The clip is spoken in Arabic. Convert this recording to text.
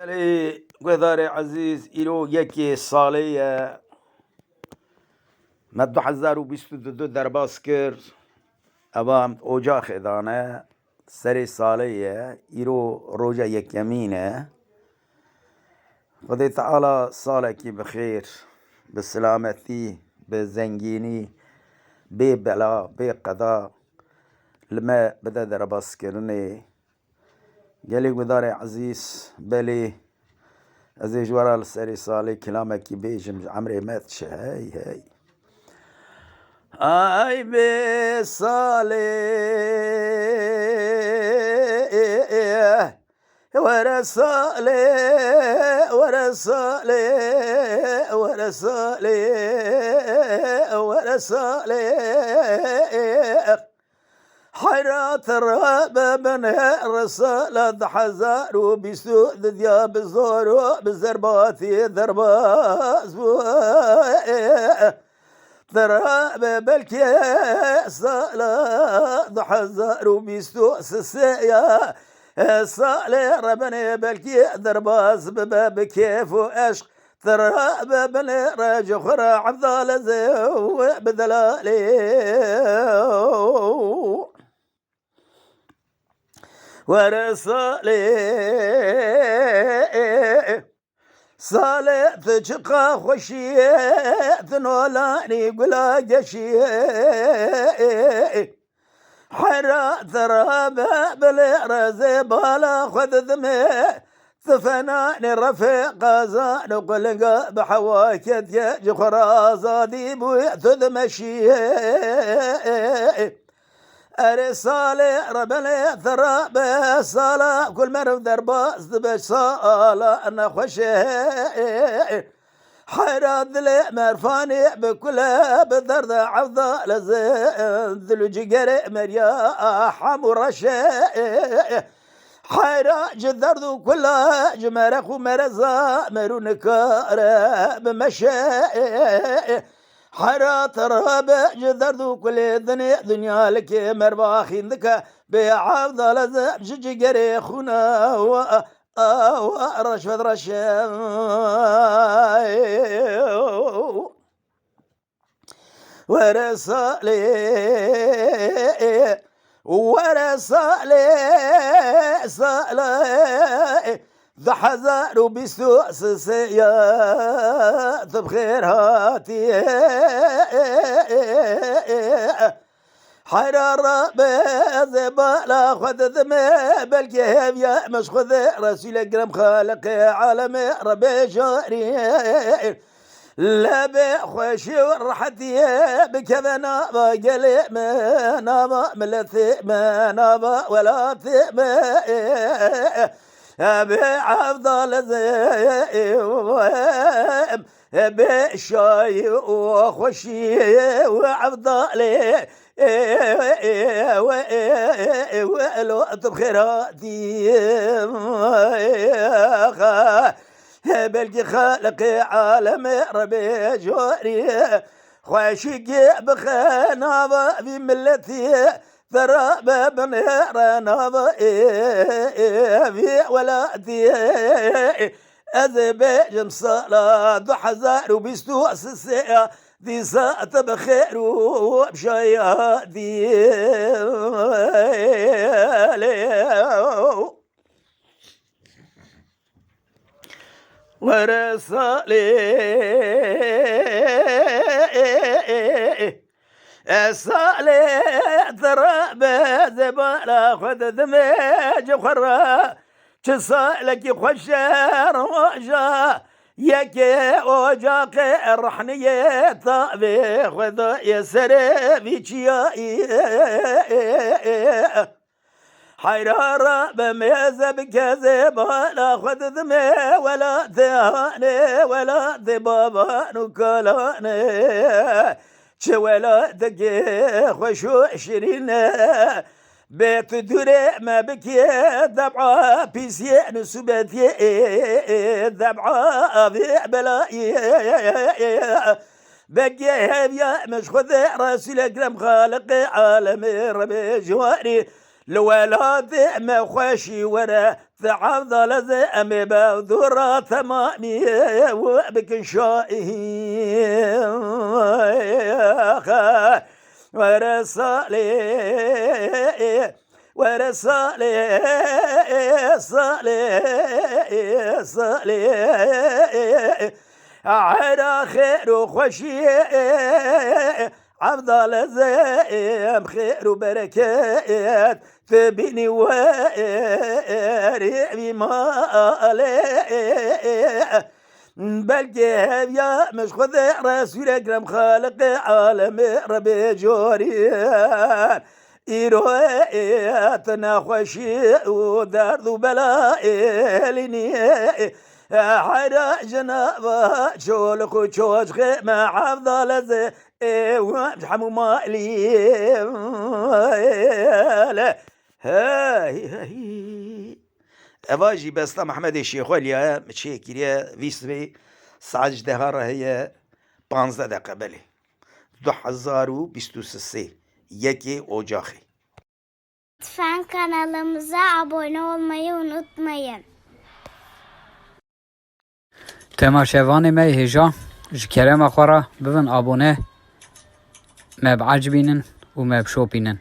علی گذار عزیز ایرو یکی سالیه مد 2022 درباس کرد اوام اجاق دانه سری سالیه ایرو روجا یک یمینه خدای تعالی سالکی بخیر بسلامتی بزنگینی بی بلا بی قضا لما بدا درباس کرنه قالي وداري عزيز بالي ازي جوارا السري صالي كلامك بيجم عمري ماتش هاي اي بي صالي ورا صالي ورا صالي ورا صالي ورا صالي حيرات الراب من رسالة حزار وبسود ذياب الزور بالزرباتي ذرباز ذراب بالكي صلاة حزار وبسود سسيا صالي ربني بالكي ذرباز بباب كيف وعشق ذراب بني راج خرا عبدال زو بذلالي ورسالي صالح تشقى خشيت نولاني قلا قشي حرا تراب بالرزي بالا خذ ذمي ثفناني رفيق زان وقلق بحواكت يا جخرا زادي بويت ذمشي رسالة ربنا ثراب صلاة كل مرة درباس دبش صلاة أنا خوشي حيرات لي مرفاني بكل بذرد عوضة لزين ذلوجي قري مريا حمو رشي حيرات جذردو كل جمرخ ومرزا مرون كارب مشي حرات رابع جذردو كل دنيا لك مرباخين ذكا بعبد لزب جيجي قري خونا ورشفت رشا ورسالي صالي ذا حزار وبسوس سيات بخير هاتي حرارة بزبالة خذ ذمي بالكيف يا مش خذ رسول اكرم خالق عالم ربي جاري لا بخوشي ورحتي بكذا نابا قلي ما نابا ملثي ما نابا ولا ثي بعبد زيم بشاي وخشي وعبد علي ولو بخيراتي بلقي خالق عالم ربي جوري خوشي بخنابة في ملتي ثراب بنير نابا في ولادي أذبجم صلاة حزار وبستو أسسية ذي ساعة بخير وبشيادي ورسالي صالي ضرب زبالة خذ ذمج وخرا تصالك يخشر وجا يكي وجاك الرحنية طابي خذ يسري بيشيائي حيرارة بميزة بكذبالة خذ ذمي ولا ثهاني ولا ذبابان وكلاني شوالاتك خوشو عشرين بيت دوري ما بكي ذبعة بيسيان سبتي ذبعة في بلائي بقي يا مش خذ راسي الاكرم خالق عالمي ربي جواري الولاد ما خوشي ورا تعبد لزم بذرة ثماني وبكن شائه ورسالي ورسالي صالي على خير وخشي عبد الزيم خير وبركات تبيني واري مالي بلكي يا مش خذ رسول اكرم خالق عالم ربي جوريان إيرواتنا خوشي ودرد وبلاء لني حرا جنابا شولك وشوش مع أفضل زي وامجحمو مالي هاي اواجی بستا محمد شیخولیا مچه کریه ویسوی ساعت دهاره هي 15 دقیقه بله 2023 1 Ocak. Lütfen kanalımıza abone olmayı unutmayın. تماشاواني مي هجا جكرم أخورا بفن أبونه ما بعجبينن وما بشوبينن